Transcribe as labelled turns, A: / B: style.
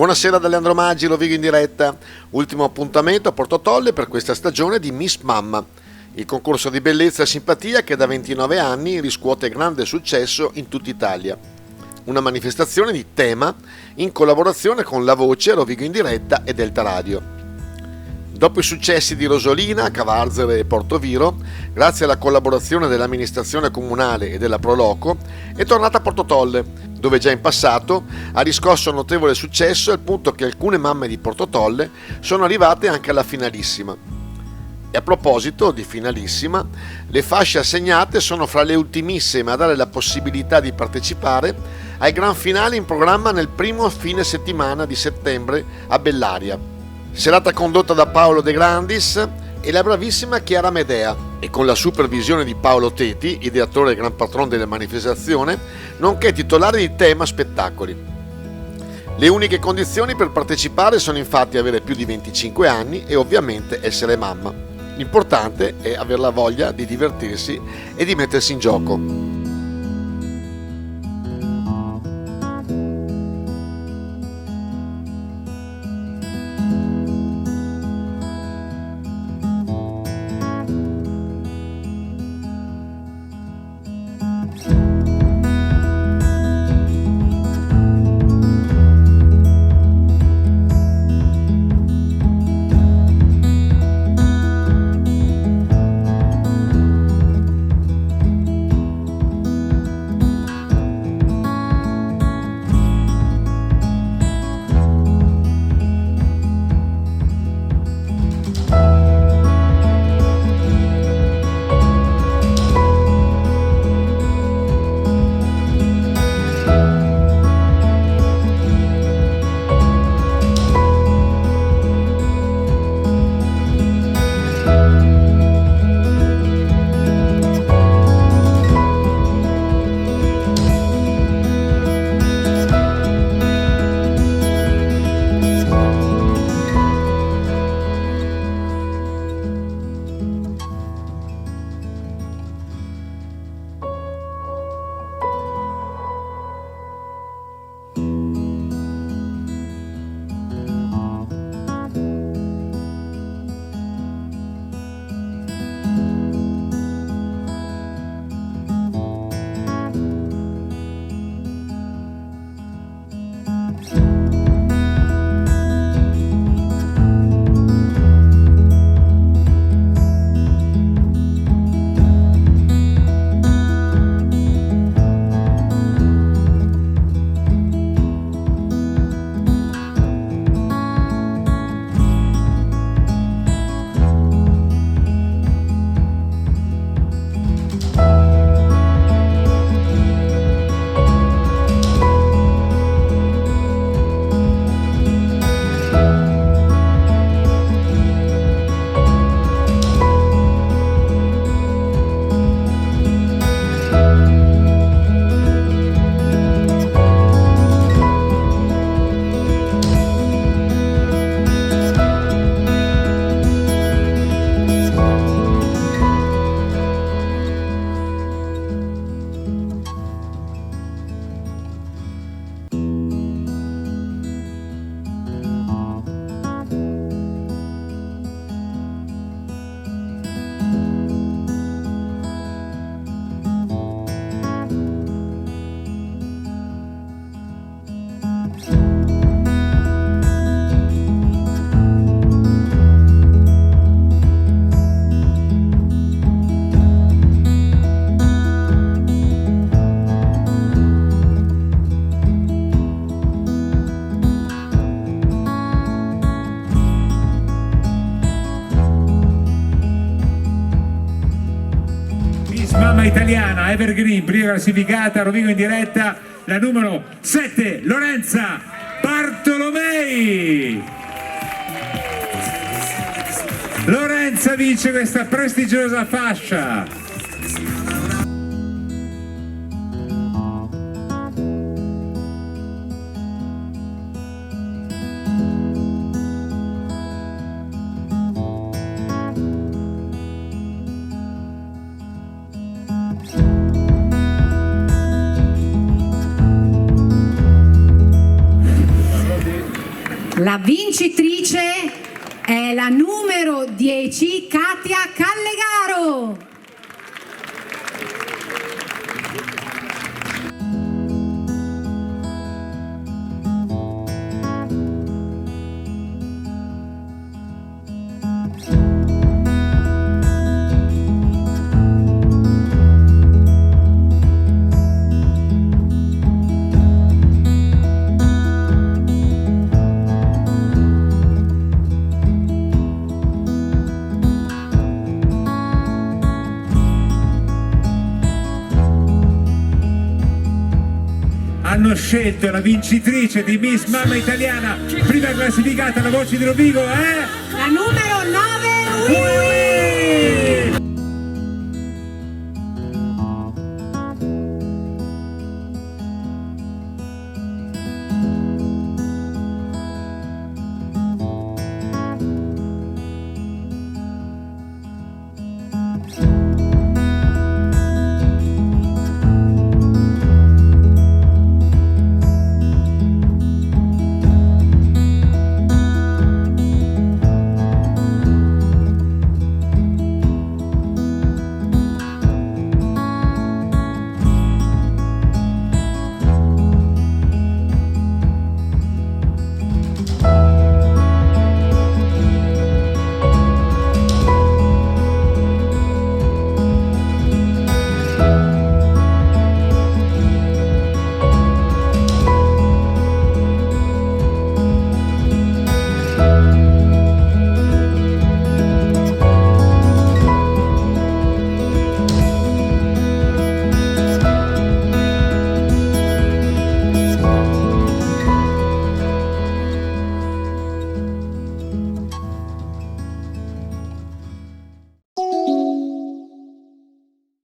A: Buonasera da Leandro Maggi, lo vedo in diretta. Ultimo appuntamento a Portotolle per questa stagione di Miss Mamma, il concorso di bellezza e simpatia che da 29 anni riscuote grande successo in tutta Italia. Una manifestazione di tema in collaborazione con La Voce, Rovigo in diretta e Delta Radio. Dopo i successi di Rosolina, Cavarzere e Portoviro, grazie alla collaborazione dell'amministrazione comunale e della Proloco, è tornata a Portotolle, dove già in passato ha riscosso notevole successo al punto che alcune mamme di Portotolle sono arrivate anche alla finalissima. E a proposito di finalissima, le fasce assegnate sono fra le ultimissime a dare la possibilità di partecipare ai gran finali in programma nel primo fine settimana di settembre a Bellaria. Serata condotta da Paolo De Grandis e la bravissima Chiara Medea e con la supervisione di Paolo Teti, ideatore e gran patron della manifestazione, nonché titolare di Tema Spettacoli. Le uniche condizioni per partecipare sono infatti avere più di 25 anni e ovviamente essere mamma. L'importante è aver la voglia di divertirsi e di mettersi in gioco.
B: Italiana Evergreen, prima classificata, Rovigo in diretta, la numero 7 Lorenza Bartolomei. Lorenza vince questa prestigiosa fascia.
C: La vincitrice è la numero 10, Katia Callegaro.
B: Hanno scelto la vincitrice di Miss Mamma Italiana, prima classificata alla Voce di Rovigo,
C: la numero 9,